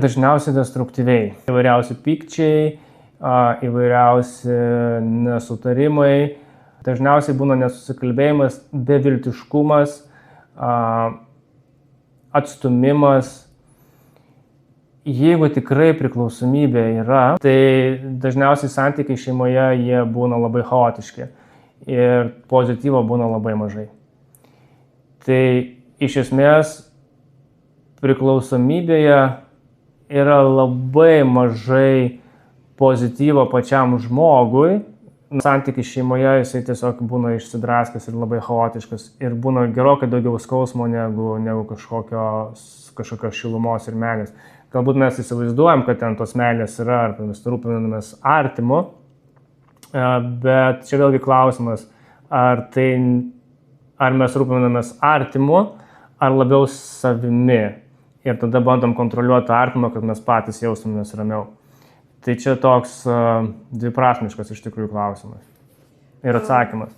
Dažniausiai destruktyviai. Įvairiausi pykčiai, įvairiausi nesutarimai. Dažniausiai būna nesusikalbėjimas, beviltiškumas, atstumimas. Jeigu tikrai priklausomybė yra, tai dažniausiai santykiai šeimoje jie būna labai chaotiški ir pozityvo būna labai mažai. Tai iš esmės priklausomybėje yra labai mažai pozityvo pačiam žmogui. Santykiai šeimoje jisai tiesiog būna išsidraskęs ir labai chaotiškas ir būna gerokai daugiau skausmo negu kažkokios šilumos ir meilės. Galbūt mes įsivaizduojam, kad ten tos meilės yra, ar mes rūpinamės artimu, bet čia vėlgi klausimas, ar mes rūpinamės artimu, ar labiau savimi. Ir tada bandom kontroliuoti artimą, kad mes patys jaustumės ramiau. Tai čia toks dviprasmiškas iš tikrųjų klausimas ir atsakymas.